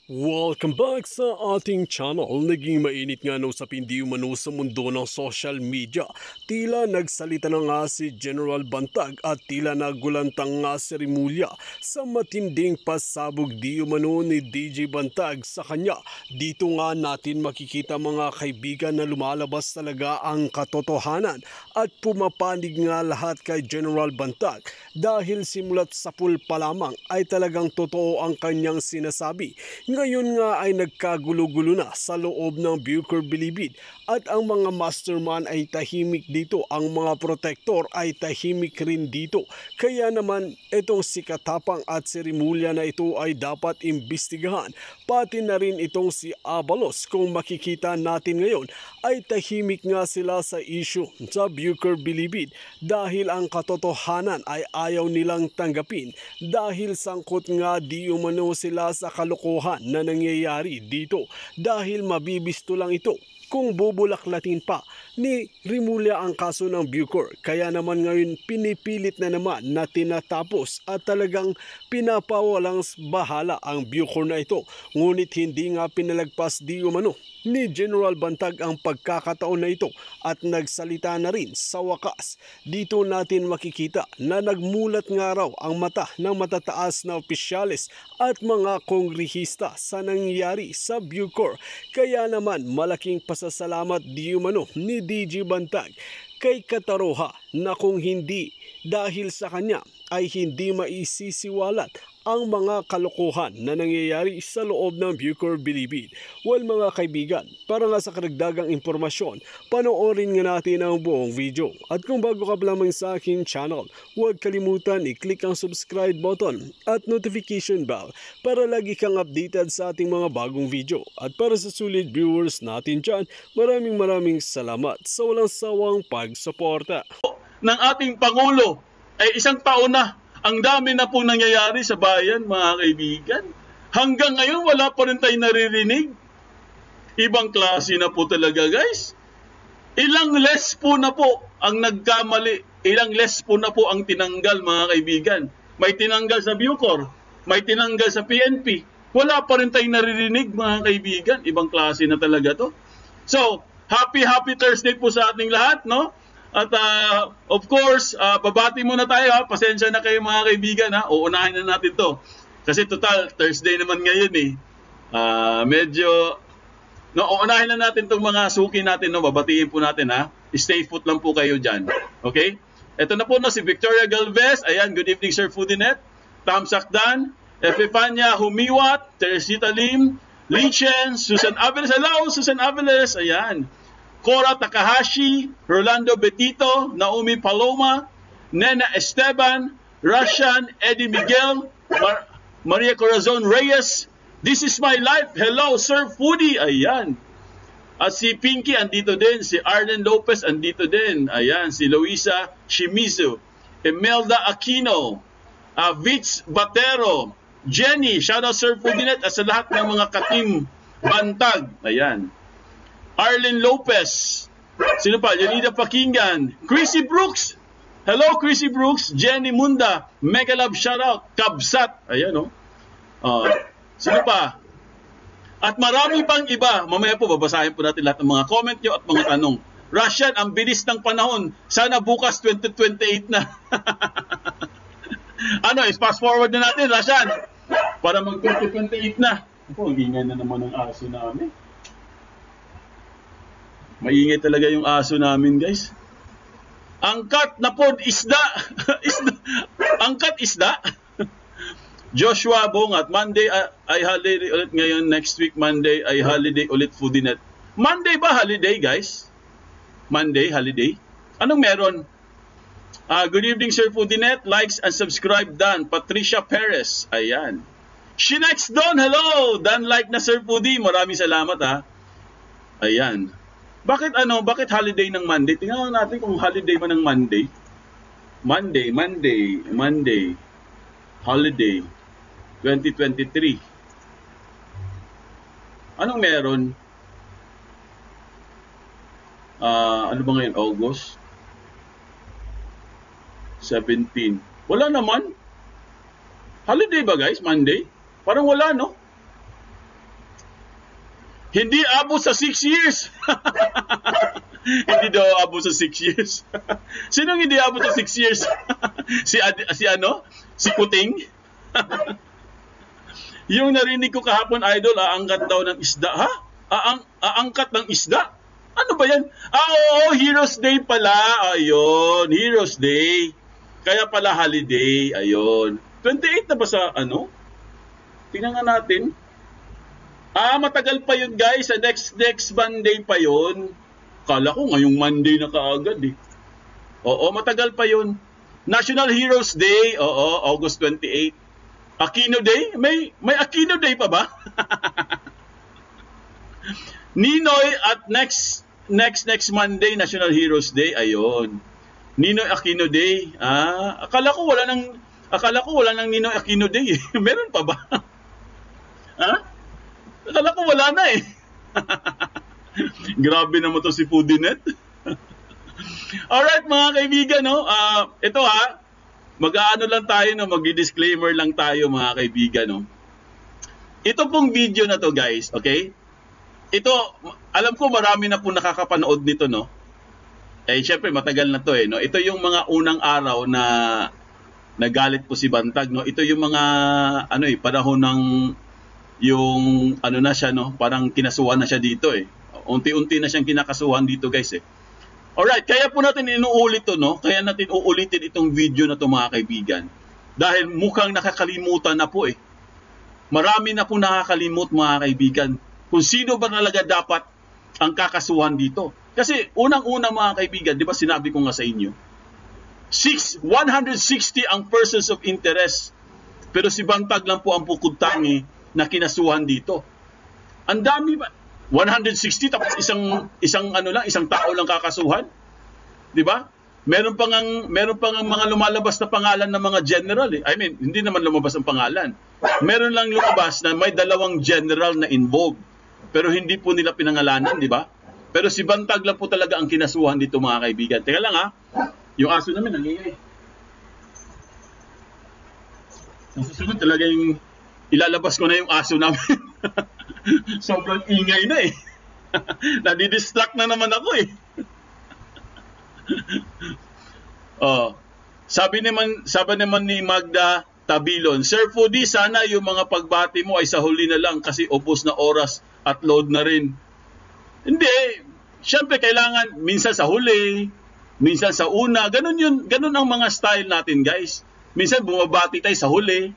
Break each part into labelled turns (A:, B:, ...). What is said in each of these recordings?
A: Welcome back sa ating channel. Naging mainit nga na usapin di umano sa mundo ng social media. Tila nagsalita na nga si General Bantag at tila nagulantang nga si Rimulya sa matinding pasabog di umano ni DJ Bantag sa kanya. Dito nga natin makikita mga kaibigan na lumalabas talaga ang katotohanan at pumapanig nga lahat kay General Bantag dahil simulat sa pool pa lamang ay talagang totoo ang kanyang sinasabi. Ngayon nga ay nagkagulo-gulo na sa loob ng Bucor Bilibid at ang mga mastermind ay tahimik dito, ang mga protector ay tahimik rin dito. Kaya naman itong si Katapang at si Rimulya na ito ay dapat imbestigahan. Pati na rin itong si Abalos, kung makikita natin ngayon ay tahimik nga sila sa issue sa Bucor Bilibid dahil ang katotohanan ay ayaw nilang tanggapin dahil sangkot nga di umano sila sa kalokohan na nangyayari dito dahil mabibisto lang ito kung bubulaklatin pa ni Rimulya ang kaso ng Bucor. Kaya naman ngayon pinipilit na naman na tinatapos at talagang pinapawalang bahala ang Bucor na ito. Ngunit hindi nga pinalagpas di umano ni General Bantag ang pagkakataon na ito at nagsalita na rin sa wakas. Dito natin makikita na nagmulat nga raw ang mata ng matataas na opisyales at mga kongrehista sa nangyari sa Bucor. Kaya naman malaking pasasalamat di umano ni DJ Bantag kay Kataroha na kung hindi dahil sa kanya ay hindi maisisiwalat ang mga kalokohan na nangyayari sa loob ng Bucor Bilibid. Well mga kaibigan, para nga sa karagdagang impormasyon, panoorin nga natin ang buong video. At kung bago ka pa lamang sa aking channel, huwag kalimutan i-click ang subscribe button at notification bell para lagi kang updated sa ating mga bagong video. At para sa sulit viewers natin dyan, maraming salamat sa walang sawang pagsuporta
B: ng ating Pangulo ay isang taon na. Ang dami na pong nangyayari sa bayan, mga kaibigan. Hanggang ngayon, wala pa rin tayo naririnig. Ibang klase na po talaga, guys. Ilang less po na po ang nagkamali. Ilang less po na po ang tinanggal, mga kaibigan. May tinanggal sa Bucor. May tinanggal sa PNP. Wala pa rin tayo naririnig, mga kaibigan. Ibang klase na talaga to. So, happy Thursday po sa ating lahat, no? At of course, babati muna tayo ha. Pasensya na kayo mga kaibigan ha. Uunahin na natin to. Kasi total, Thursday naman ngayon eh. Medyo, no, uunahin na natin itong mga suki natin. No? Babatiin po natin ha. Stay put lang po kayo dyan. Okay? Ito na po no, si Victoria Galvez. Ayan, good evening Sir Foodinet. Tam Sakdan, Epifania Humiwat, Teresita Lim, Lichen, Susan Aveles. Hello, Susan Aveles. Ayan. Cora Takahashi, Rolando Betito, Naomi Paloma, Nena Esteban, Russian, Eddie Miguel, Maria Corazon Reyes. This is my life. Hello, Sir Foodie. Ayan. At si Pinky andito din. Si Arlen Lopez andito din. Ayan. Si Luisa Shimizu. Imelda Aquino. Vitz Batero. Jenny. Shoutout Sir Foodie at sa lahat ng mga katim Bantag. Ayan. Arlen Lopez. Sino pa? Yolida Pakinggan. Chrissy Brooks. Hello, Chrissy Brooks. Jenny Munda. Mega Love shoutout. Kabsat. Ayan, no? Sino pa? At marami pang iba. Mamaya po, babasahin po natin lahat ng mga comment nyo at mga tanong. Russian, ang bilis ng panahon. Sana bukas 2028 na. Fast forward na natin, Russian. Para mag 2028 na. Ako, ang ingay na naman ang aso namin. Maingay talaga yung aso namin, guys. Angkat na pod isda. Angkat isda. Joshua Bongat. Monday ay holiday ulit ngayon. Next week, Monday ay holiday ulit Foodinet. Monday ba holiday, guys? Monday, holiday? Anong meron? Good evening, Sir Foodinet. Likes and subscribe, Dan. Patricia Perez. Ayan. Shinex Don, hello! Dan like na, Sir Foodie. Maraming salamat, ha. Ayan. Bakit holiday ng Monday? Tingnan natin kung holiday ba ng Monday. Monday. Holiday 2023. Anong meron? Ano ba ngayon? August 17. Wala naman. Holiday ba guys? Monday? Parang wala, no? Hindi abot sa 6 years. Hindi daw abot sa 6 years. Sinong hindi abot sa 6 years? si ano? Si Kuting? Yung narinig ko kahapon, idol, aangkat daw ng isda. Ha? Aangkat ng isda? Ano ba yan? Oo, Heroes Day pala. Ayun, Heroes Day. Kaya pala holiday. Ayun. 28 na ba sa ano? Tingnan nga natin. Matagal pa yun guys. Sa next Monday pa yun. Kala ko ngayong Monday na kaagad eh. Oo, matagal pa yun. National Heroes Day. Oo, August 28. Aquino Day? May Aquino Day pa ba? Ninoy at next Monday, National Heroes Day. Ayun. Ninoy Aquino Day. Akala ko wala nang Ninoy Aquino Day eh. Meron pa ba? Akala ko wala na eh. Grabe naman to si Foodinet. Alright mga kaibigan, no? Ito mag-aano lang tayo, no? Mag-disclaimer lang tayo mga kaibigan, no? Ito pong video na to guys, okay? Ito, alam ko marami na po nakakapanood nito, no? Syempre matagal na to eh, no? Ito yung mga unang araw na nagalit po si Bantag, no? Ito yung mga panahon ng yung na siya, no? Parang kinasuhan na siya dito eh. Unti-unti na siyang kinakasuhan dito, guys eh. Alright, kaya po natin inuulit to, no? Kaya natin uulitin itong video na to mga kaibigan. Dahil mukhang nakakalimutan na po eh. Marami na po nakakalimot mga kaibigan kung sino ba talaga dapat ang kakasuhan dito. Kasi unang-una mga kaibigan, di ba sinabi ko nga sa inyo, 160 ang persons of interest. Pero si Bantag lang po ang bukod tangi na kinasuhan dito. Ang dami ba? 160 tapos isang tao lang kakasuhan? 'Di ba? Meron pang mga lumalabas na pangalan ng mga general eh. I mean, hindi naman lumabas ang pangalan. Meron lang lumabas na may 2 general na involved. Pero hindi po nila pinangalanan, 'di ba? Pero si Bantag lang po talaga ang kinasuhan dito mga kaibigan. Teka lang yung aso namin nangingay. Sa susunod talaga yung ilalabas ko na yung aso namin. Sobrang ingay na eh. Nadidistract na naman ako eh. Sabi naman ni Magda Tabilon, Sir Foodie, sana yung mga pagbati mo ay sa huli na lang kasi ubos na oras at load na rin. Hindi. Siyempre kailangan minsan sa huli, minsan sa una. Ganun ang mga style natin guys. Minsan bumabati tayo sa huli.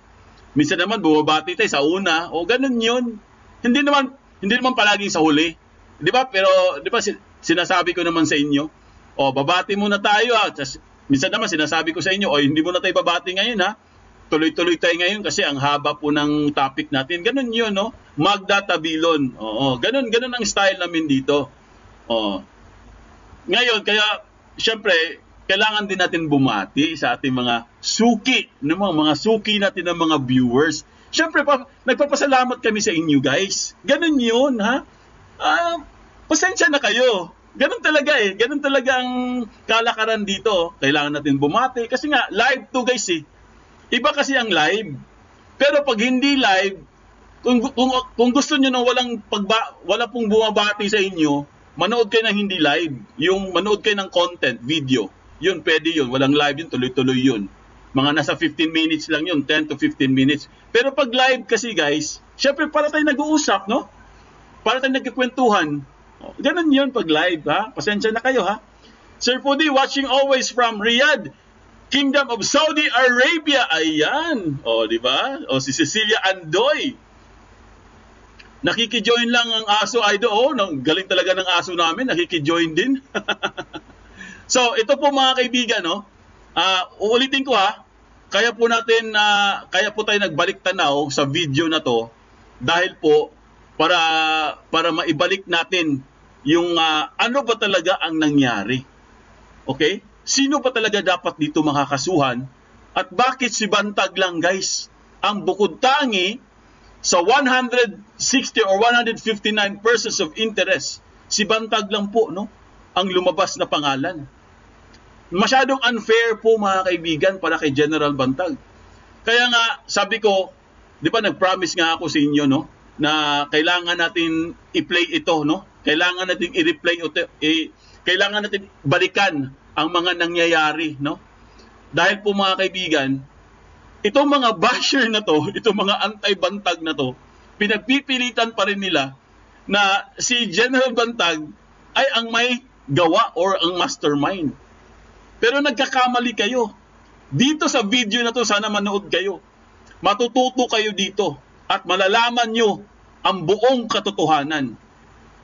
B: Minsan naman bumabati tayo sa una. O ganun yun. Hindi naman palaging sa huli. 'Di ba? Pero 'di ba sinasabi ko naman sa inyo, babati muna tayo minsan naman sinasabi ko sa inyo, hindi muna tayo babati ngayon Tuloy-tuloy tayo ngayon kasi ang haba po ng topic natin. Ganun 'yun, no? Magda Tabilon. Ganun ang style namin dito. Ngayon kaya syempre kailangan din natin bumati sa ating mga suki, mga suki natin ng mga viewers. Siyempre, nagpapasalamat kami sa inyo, guys. Ganun yun, pasensya na kayo. Ganun talaga eh. Ganun talaga ang kalakaran dito. Kailangan natin bumati. Kasi nga, live to guys eh. Iba kasi ang live. Pero pag hindi live, kung gusto nyo na wala pong bumabati sa inyo, manood kayo ng hindi live. Yung manood kayo ng content, video. Yun, pwede yun. Walang live yun, tuloy-tuloy yun. Mga nasa 15 minutes lang yun, 10 to 15 minutes. Pero pag live kasi guys, syempre para tayo nag-uusap, no? Para tayo nagkikwentuhan. Ganun yun pag live, Pasensya na kayo, Sir Foodie, watching always from Riyadh, Kingdom of Saudi Arabia. Ayan. Di ba? Si Cecilia Andoy. Nakikijoin lang ang aso, idol. Galing talaga ng aso namin, nakikijoin din. So, ito po mga kaibigan, no? Uulitin ko kaya po tayo nagbalik tanaw sa video na to dahil po para maibalik natin yung ano ba talaga ang nangyari. Okay? Sino ba talaga dapat dito makakasuhan at bakit si Bantag lang guys ang bukod tangi sa 160 or 159 persons of interest. Si Bantag lang po ang lumabas na pangalan. Masyadong unfair po mga kaibigan para kay General Bantag. Kaya nga sabi ko, di ba nag-promise nga ako sa inyo na kailangan natin i-play ito, no? Kailangan natin i-replay kailangan natin balikan ang mga nangyayari, no? Dahil po mga kaibigan, itong mga basher na to, itong mga anti-bantag na to, pinagpipilitan pa rin nila na si General Bantag ay ang may gawa or ang mastermind. Pero nagkakamali kayo. Dito sa video na to, sana manood kayo. Matututo kayo dito at malalaman nyo ang buong katotohanan.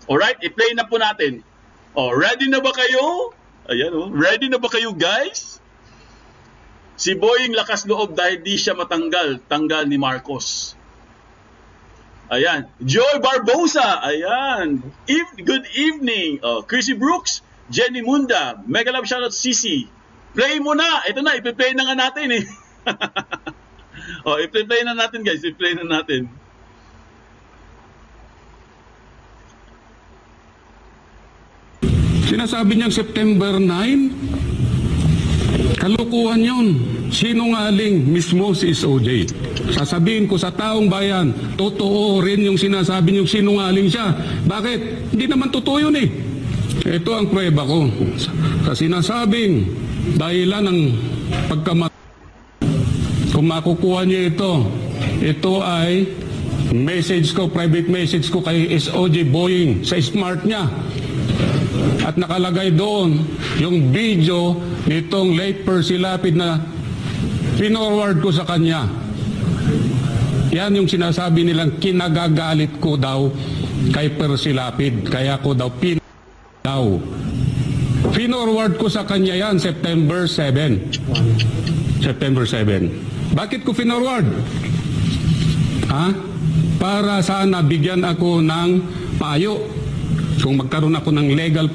B: Alright, i-play na po natin. Ready na ba kayo? Ayan ready na ba kayo guys? Si Boying lakas loob dahil di siya tanggal ni Marcos. Ayan, Joy Barbosa, ayan. Good evening. Chrissy Brooks, Jenny Munda, mega love shoutout Sisi. Play mo na. Ito na, i-play na nga natin eh. I-play na natin guys, i-play na natin.
C: Sinasabi niyang September 9, kalukuhan yun. Sinungaling mismo si SOJ. Sasabihin ko sa taong bayan, totoo rin yung sinasabi niyong sinungaling siya. Bakit? Hindi naman totoo yun eh. Ito ang prueba ko. Sa sinasabing dahilan ng pagkamatay. Kung makukuha niyo ito ay message ko, private message ko kay SOJ Boying sa smart niya. At nakalagay doon yung video nitong late Percy Lapid na pinorward ko sa kanya. Yan yung sinasabi nilang kinagagalit ko daw kay Percy Lapid. Kaya ko daw pinorward ko sa kanya yan September 7. September 7. Bakit ko pinorward? Para sana bigyan ako ng payo. Kung magkaroon ako ng legal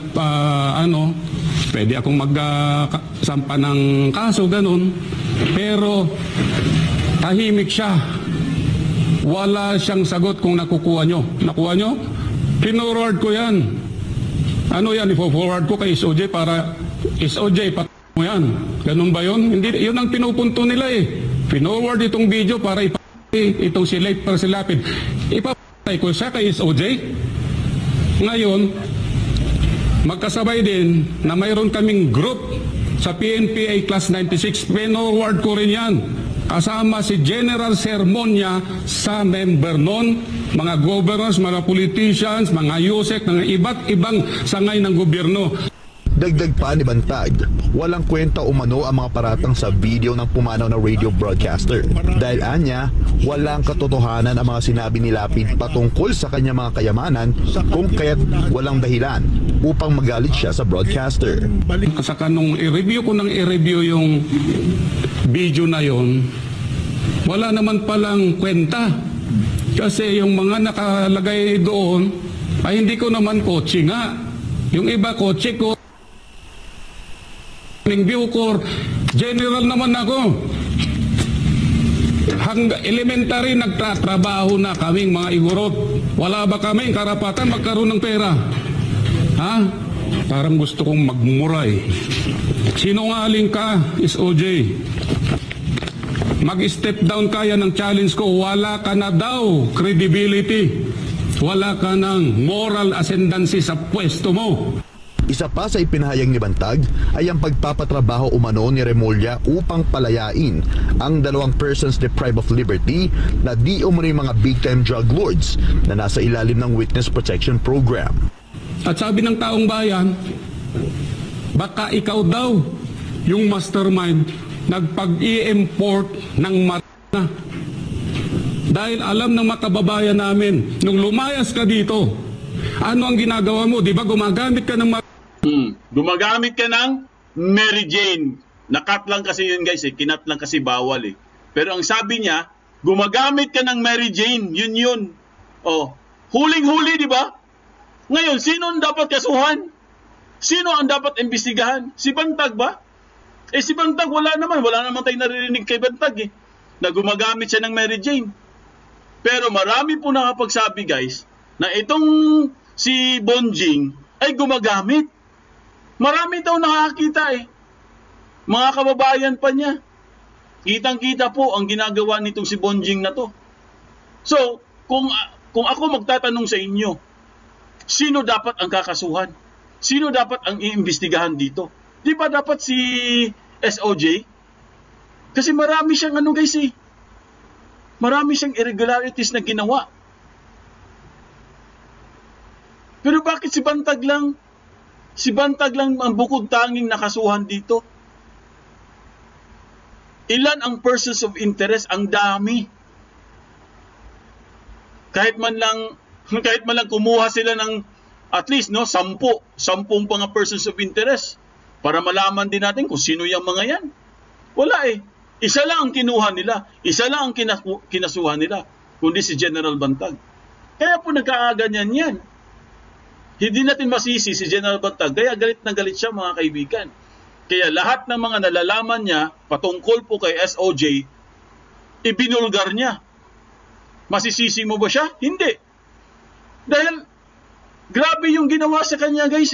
C: pwede akong magsampa ng kaso, ganun. Pero tahimik siya. Wala siyang sagot kung nakukuha nyo. Nakuha nyo? Pinorward ko yan. Ano yan? Ipo-forward ko kay SOJ para SOJ, patay mo yan. Ganun ba yun? Hindi, yun ang pinupunto nila eh. Pinorward itong video para ipatay itong si late Percy Lapid. Ipapatay ko siya kay SOJ. Ngayon, magkasabay din na mayroon kaming group sa PNPA Class 96. Pinorward ko rin yan. Kasama si General Sermonia sa member nun, mga governors, mga politicians, mga yusek, mga iba't ibang sangay ng gobyerno.
D: Dagdag pa ni Bantag, walang kwenta umano ang mga paratang sa video ng pumanaw na radio broadcaster. Dahil anya, walang katotohanan ang mga sinabi ni Lapid patungkol sa kanyang mga kayamanan kung kaya't walang dahilan upang magalit siya sa broadcaster.
C: Saka nung i-review yung video na yon, wala naman palang kwenta. Kasi yung mga nakalagay doon ay hindi ko naman kotse nga. Yung iba kotse ko. Bucor, general naman ako. Elementary nagtatrabaho na kaming mga igorot. Wala ba kaming karapatan magkaroon ng pera? Parang gusto kong magmuray. Sinungaling ka, SOJ. Mag-step down kaya ng challenge ko. Wala ka na daw credibility. Wala ka ng moral ascendancy sa pwesto mo.
D: Isa pa sa ipinahayag ni Bantag ay ang pagpapatrabaho umano ni Remulla upang palayain ang 2 persons deprived of liberty na di umano'y mga big-time drug lords na nasa ilalim ng Witness Protection Program.
C: At sabi ng taong bayan, baka ikaw daw yung mastermind nagpag-i-import ng mata. Dahil alam ng makababayan namin, nung lumayas ka dito, ano ang ginagawa mo? Di ba gumagamit ka ng
B: Gumagamit ka ng Mary Jane. Nakat lang kasi yun guys kinat lang kasi bawal eh. Pero ang sabi niya, gumagamit ka ng Mary Jane. Yun. Huling-huli, di ba? Ngayon, sino ang dapat kasuhan? Sino ang dapat imbestigahan? Si Bantag ba? Si Bantag wala naman tayo naririnig kay Bantag na gumagamit siya ng Mary Jane. Pero marami po nakapagsabi guys na itong si Bonjing ay gumagamit. Marami daw nakakita Mga kababayan pa niya. Kitang-kita po ang ginagawa nitong si Bonjing na to. So, kung kung ako magtatanong sa inyo, sino dapat ang kakasuhan? Sino dapat ang iimbestigahan dito? Di ba dapat si SOJ? Kasi marami siyang guys marami siyang irregularities na ginawa. Pero bakit si Bantag lang? Si Bantag lang ang bukod tanging nakasuhan dito. Ilan ang persons of interest? Ang dami. Kahit man lang kumuha sila ng at least 10 mga persons of interest para malaman din natin kung sino yung mga yan. Wala Isa lang ang kinuha nila. Isa lang ang kinasuhan nila. Kundi si General Bantag. Kaya po nagkakaganyan yan. Hindi natin masisi si General Bantag. Kaya galit na galit siya mga kaibigan. Kaya lahat ng mga nalalaman niya patungkol po kay SOJ, ibinulgar niya. Masisisi mo ba siya? Hindi. Dahil grabe yung ginawa sa kanya guys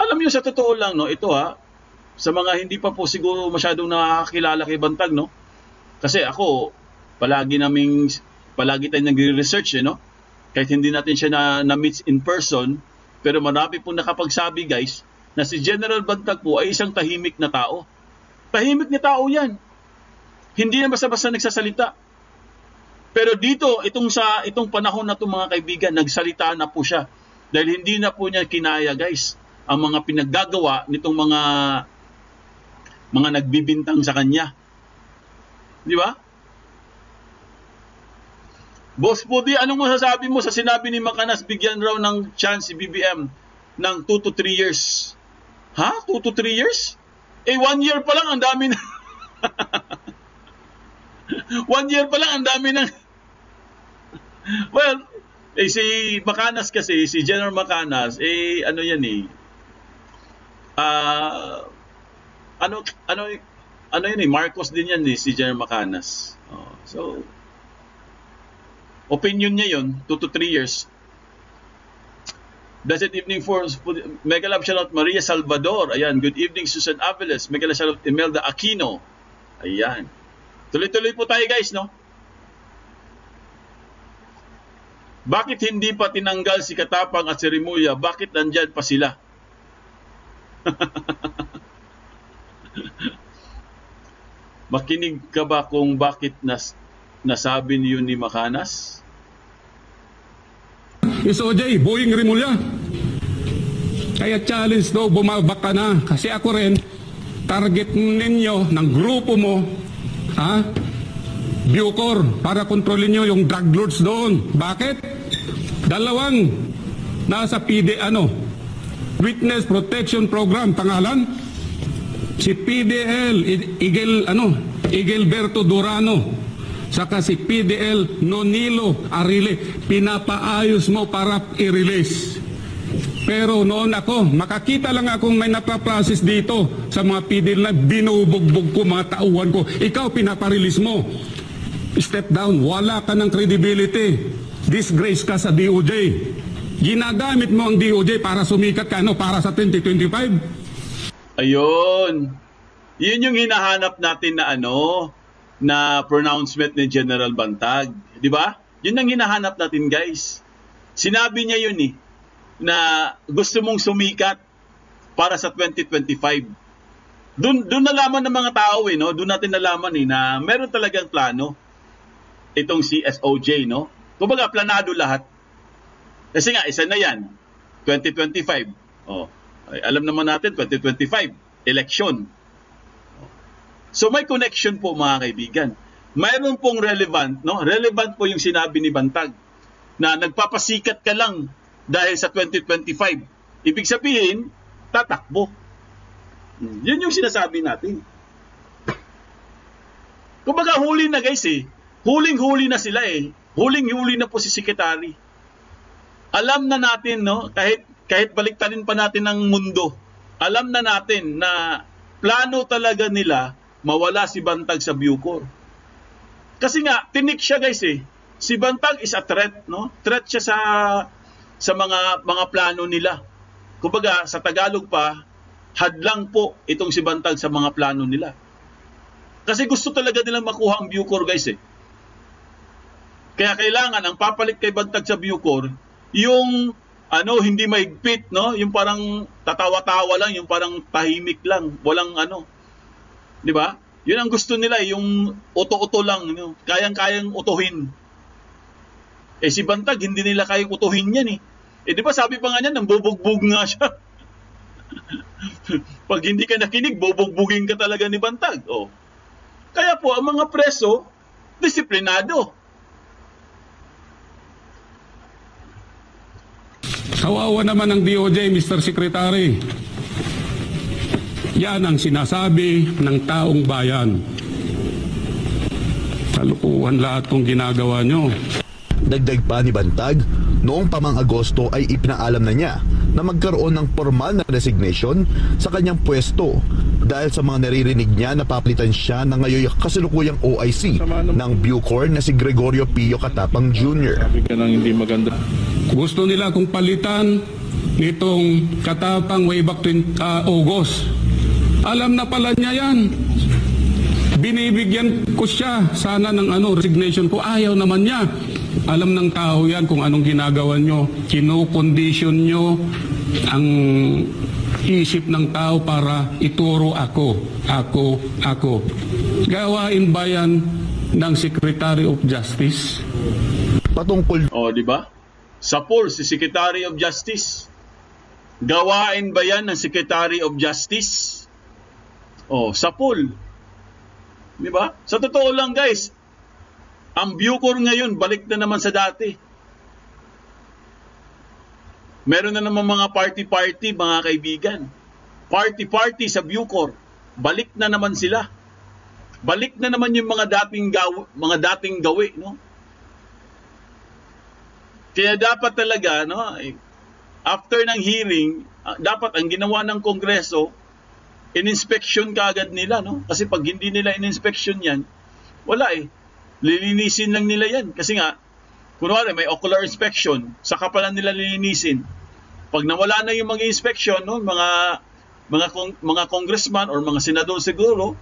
B: Alam niyo sa totoo lang ito sa mga hindi pa po siguro masyadong nakakilala kay Bantag Kasi ako palagi tayong nagre-research Kahit hindi natin siya na-meet in person, pero marami pong nakapagsabi guys na si General Bantag po ay isang tahimik na tao. Tahimik na tao yan. Hindi na basta-basta nagsasalita. Pero dito, itong panahon na ito mga kaibigan, nagsalita na po siya. Dahil hindi na po niya kinaya guys ang mga pinaggagawa nitong mga nagbibintang sa kanya. Di ba? Boss Pudi, anong masasabi mo sa sinabi ni Macanas bigyan raw ng chance si BBM ng 2 to 3 years? 2 to 3 years? 1 year pa lang ang dami na 1 year pa lang ang dami ng well, si Macanas kasi, si General Macanas, ano yan Marcos din yan si General Macanas. So, opinion niya yun, 2 to 3 years. Blessed evening for Mega Love Shoutout Maria Salvador. Ayan, good evening Susan Aveles. Mega Love Shoutout Imelda Aquino. Ayan. Tuloy-tuloy po tayo guys, Bakit hindi pa tinanggal si Katapang at si Remulla? Bakit nandyan pa sila? Makinig ka ba kung bakit nasabi niyo ni Macanas?
C: SOJ, Boeing Remulla. Kaya challenge daw, bumabak ka na. Kasi ako rin, target ninyo, ng grupo mo, Bucor, para kontrolin nyo yung drug lords doon. Bakit? Dalawang nasa Witness Protection Program, pangalan? Si PDL, Igelberto Durano. Saka si PDL Nonilo Arile, pinapaayos mo para i-release. Pero noon ako, makakita lang akong may napaprocess dito sa mga PDL na binubugbog ko mga tauhan ko. Ikaw pinaparelease mo. Step down, wala ka ng credibility. Disgrace ka sa DOJ. Ginagamit mo ang DOJ para sumikat ka, para sa 2025.
B: Ayun. Yun yung hinahanap natin na pronouncement ni General Bantag. Di ba? Yun ang hinahanap natin, guys. Sinabi niya yun na gusto mong sumikat para sa 2025. Doon nalaman ng mga tao doon natin nalaman na meron talagang plano itong si SOJ, Kumbaga, planado lahat. Kasi nga, isa na yan. 2025. Alam naman natin, 2025. Election. So may connection po mga kaibigan. Mayroon pong relevant, Relevant po yung sinabi ni Bantag na nagpapasikat ka lang dahil sa 2025. Ibig sabihin, tatakbo. Yun yung sinasabi natin. Kumbaga huli na guys Huling-huli na sila Huling-huli na po si Secretary. Alam na natin kahit baliktarin pa natin ang mundo, alam na natin na plano talaga nila mawala si Bantag sa Bucor. Kasi nga, tinik siya guys Si Bantag is a threat, Threat siya sa mga plano nila. Kumbaga, sa Tagalog pa, hadlang po itong si Bantag sa mga plano nila. Kasi gusto talaga nilang makuha ang Bucor guys Kaya kailangan ang papalit kay Bantag sa Bucor, yung hindi maigpit, no? Yung parang tatawa-tawa lang, yung parang tahimik lang, walang 'di ba? Yun ang gusto nila, yung uto-uto lang, no? Kayang-kayang utuhin. Si Bantag hindi nila kayang utuhin 'yan eh. Di ba sabi pa nga niya, nambubugbog nga siya. Pag hindi ka nakinig, bubugbugin ka talaga ni Bantag. Kaya po, ang mga preso, disiplinado.
C: Kawawa naman ng DOJ, Mr. Secretary. Yan ang sinasabi ng taong bayan. Kalukuhan lahat ng ginagawa nyo.
D: Dagdag pa ni Bantag, noong pamang Agosto ay ipinaalam na niya na magkaroon ng formal na resignation sa kanyang pwesto dahil sa mga naririnig niya na papalitan siya ng ngayon kasalukuyang OIC ng Bucor na si Gregorio Pio Katapang Jr.
C: Sabi ka nang hindi maganda. Gusto nila kung palitan nitong Katapang way back August. Alam na pala niya yan. Binibigyan ko siya sana ng resignation ko. Ayaw naman niya. Alam ng tao yan kung anong ginagawa nyo. Kinokondisyon nyo ang isip ng tao para ituro ako. Gawain ba yan ng Secretary of Justice?
D: Patungkol
B: Di ba? Sapul, si Secretary of Justice. Gawain ba yan ng Secretary of Justice? Sapul. Di ba? Sa totoo lang guys, ang Bucor ngayon, balik na naman sa dati. Meron na naman mga party-party, mga kaibigan. Party-party sa Bucor. Balik na naman sila. Balik na naman yung mga dating gawi, no? Kaya dapat talaga, after ng hearing, dapat ang ginawa ng Kongreso, in-inspection kaagad nila, no? Kasi pag hindi nila in-inspection yan, wala lilinisin lang nila yan. Kasi nga, kunwari may ocular inspection, saka pala nila lilinisin. Pag nawala na yung mga inspection, no, mga congressman or mga senador siguro,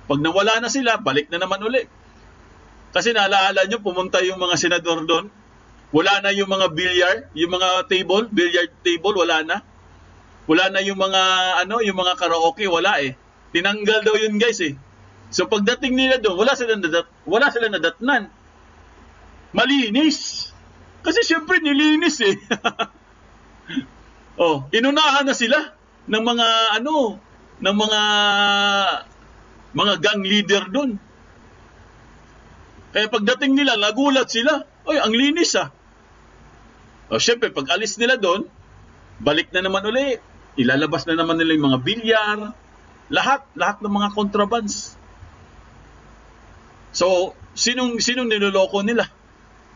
B: pag nawala na sila, balik na naman uli. Kasi naalala nyo, pumunta yung mga senador doon, wala na yung mga billiard table, wala na. Wala na yung mga yung mga karaoke, wala Tinanggal daw yun guys So pagdating nila doon, wala silang nadatnan. Malinis. Kasi syempre nilinis inunahan na sila ng mga gang leader doon. Kaya pagdating nila, nagulat sila. Ang linis syempre pag alis nila doon, balik na naman uli. Ilalabas na naman nila yung mga bilyar, lahat ng mga contrabands. So, sinong niloloko nila?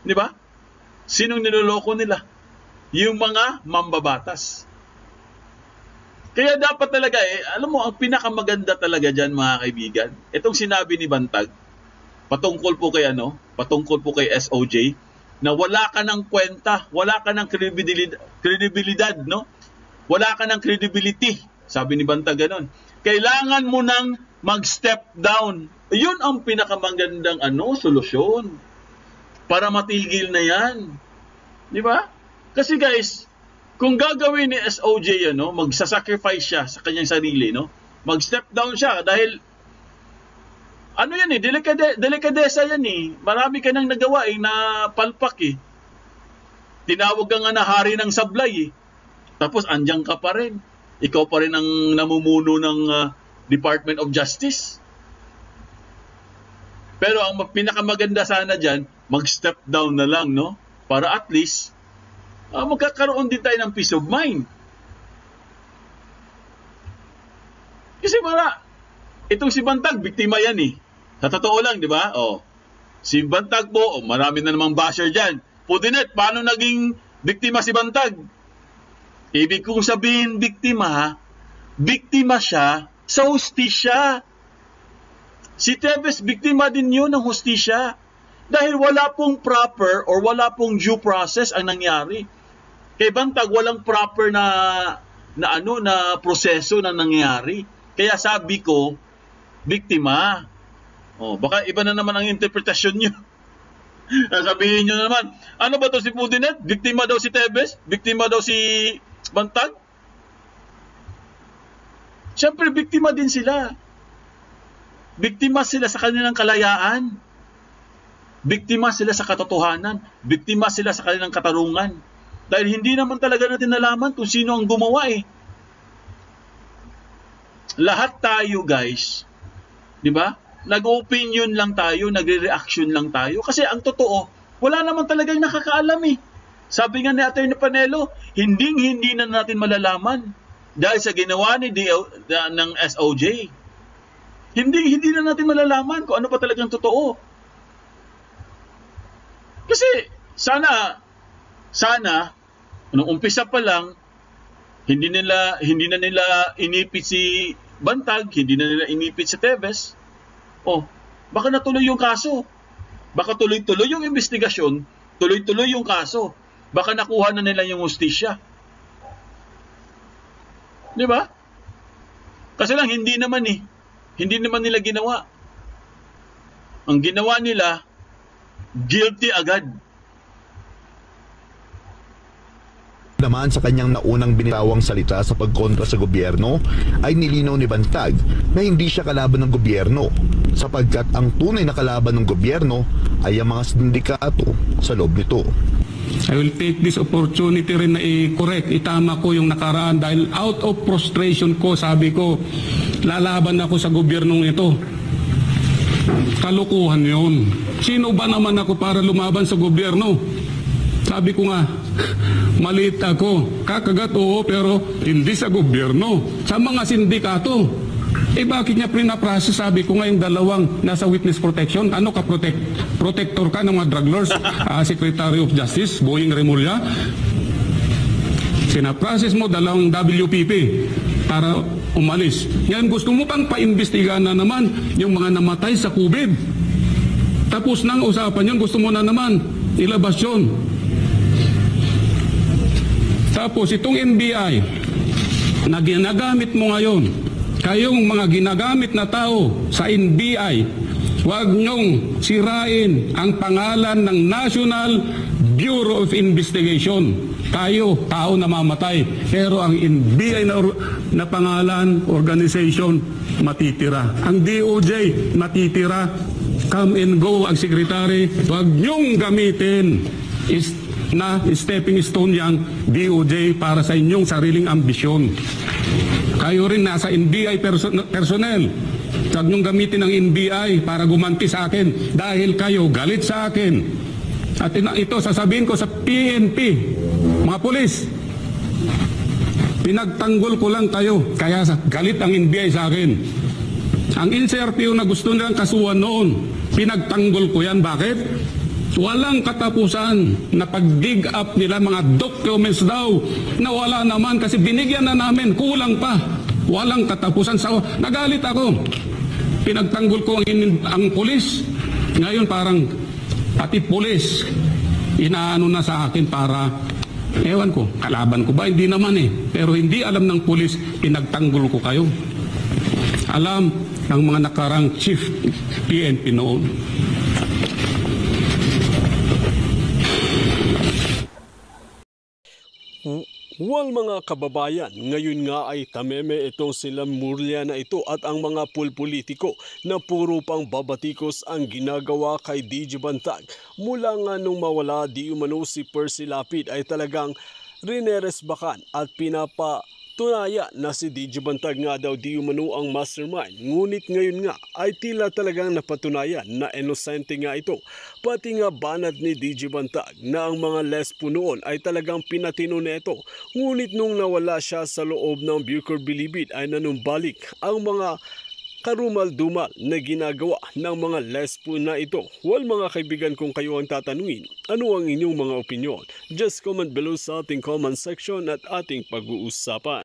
B: Di ba? Sinong niloloko nila? Yung mga mambabatas. Kaya dapat talaga alam mo, ang pinakamaganda talaga dyan mga kaibigan, itong sinabi ni Bantag, patungkol po kay SOJ, na wala ka ng kwenta, wala ka ng kredibilidad, no? Wala ka ng credibility. Sabi ni Bantag ganon. Kailangan mo nang mag-step down. Yun ang pinakamagandang solusyon para matigil na yan. Di ba? Kasi guys, kung gagawin ni SOJ magsasacrifice siya sa kanyang sarili, no? Mag-step down siya dahil delikadesa yan Marami ka nang nagawa na palpak Tinawag ka nga na hari ng sablay Tapos andyan ka pa rin. Ikaw pa rin ang namumuno ng Department of Justice. Pero ang pinakamaganda sana dyan, mag-step down na lang, no? Para at least, magkakaroon din tayo ng peace of mind. Kasi itong si Bantag, biktima yan Sa totoo lang, di ba? Si Bantag po, marami na namang basher dyan. Pudinet, paano naging biktima si Bantag? Ibig kong sabihin, biktima siya sa hustisya. Si Teves, biktima din yun ng hustisya. Dahil wala pong proper or wala pong due process ang nangyari. Kay Bantag, walang proper na proseso na nangyari. Kaya sabi ko, biktima. Baka iba na naman ang interpretasyon nyo. Sabihin nyo naman, ano ba to si Pudinet? Biktima daw si Tebes? Biktima daw si Bantag? Siyempre, biktima din sila. Biktima sila sa kanilang kalayaan. Biktima sila sa katotohanan. Biktima sila sa kanilang katarungan. Dahil hindi naman talaga natin nalaman kung sino ang gumawa eh. Lahat tayo guys, di ba? Nag-opinion lang tayo, nagre-reaction lang tayo. Kasi ang totoo, wala naman talagang nakakaalam eh. Sabi nga ni Atty. Panelo, hindi na natin malalaman dahil sa ginawa ni ng SOJ. Hindi na natin malalaman kung ano pa talagang totoo. Kasi sana nung umpisa pa lang hindi na nila inipit si Bantag, hindi na nila inipit si Tebes. Oh, baka natuloy yung kaso. Baka tuloy-tuloy yung investigasyon, tuloy-tuloy yung kaso. Baka nakuha na nila yung hustisya. Di ba? Kasi lang hindi naman nila ginawa. Ang ginawa nila, guilty agad.
D: Naman sa kanyang naunang binitawang salita sa pagkontra sa gobyerno ay nilinaw ni Bantag na hindi siya kalaban ng gobyerno sapagkat ang tunay na kalaban ng gobyerno ay ang mga sindikato sa loob nito.
C: I will take this opportunity rin na i-correct, itama ko yung nakaraan dahil out of frustration ko, sabi ko, lalaban ako sa gobyernong ito. Kalukuhan yun. Sino ba naman ako para lumaban sa gobyerno? Sabi ko nga, maliit ako, kakagat oo pero hindi sa gobyerno, sa mga sindikato. Bakit niya pinaprocess? Sabi ko nga yung dalawang nasa witness protection, ano ka protector ka ng mga drug lords, Secretary of Justice, Boying Remulla. Sinaprocess mo dalawang WPP para umalis. Yan, gusto mo pang paimbestiga na naman yung mga namatay sa COVID. Tapos nang usapan yun, gusto mo na naman ilabas yun. Tapos itong NBI na ginagamit mo ngayon, kayong mga ginagamit na tao sa NBI, huwag niyong sirain ang pangalan ng National Bureau of Investigation. Tayo, tao na mamatay. Pero ang NBI na pangalan, organization, matitira. Ang DOJ, matitira. Come and go ang sekretary. Huwag niyong gamitin na stepping stone yang DOJ para sa inyong sariling ambisyon. Kayo rin nasa NBI personnel. Huwag niyong gamitin ang NBI para gumanti sa akin dahil kayo galit sa akin. At ito sasabihin ko sa PNP, mga pulis, pinagtanggol ko lang kayo, kaya galit ang NBI sa akin. Ang NCRPO na gusto nilang kasuhan noon, pinagtanggol ko yan. Bakit? Walang katapusan na pag-dig up nila mga documents daw na wala naman kasi binigyan na namin, kulang pa. Walang katapusan. Nagalit ako. Pinagtanggol ko ang pulis. Ngayon parang pati pulis inaano na sa akin para, ewan ko, kalaban ko ba? Hindi naman Pero hindi alam ng pulis, pinagtanggol ko kayo. Alam ng mga nakarang chief PNP noon.
A: Well mga kababayan, ngayon nga ay tameme itong sila Murlia na ito at ang mga pulpolitiko na puro pang babatikos ang ginagawa kay DJ Bantag. Mula nga nung mawala di umano si Percy Lapid ay talagang rineresbakan at pinapatunaya na si DJ Bantag nga daw di umano ang mastermind. Ngunit ngayon nga ay tila talagang napatunayan na inosente nga ito. Pati nga banat ni DJ Bantag na ang mga lespo noon ay talagang pinatino nito. Ngunit nung nawala siya sa loob ng Bucor Bilibid ay nanumbalik ang mga karumal-dumal na ginagawa ng mga lespo na ito. Well mga kaibigan, kung kayo ang tatanungin, ano ang inyong mga opinyon? Just comment below sa ating comment section at ating pag-uusapan.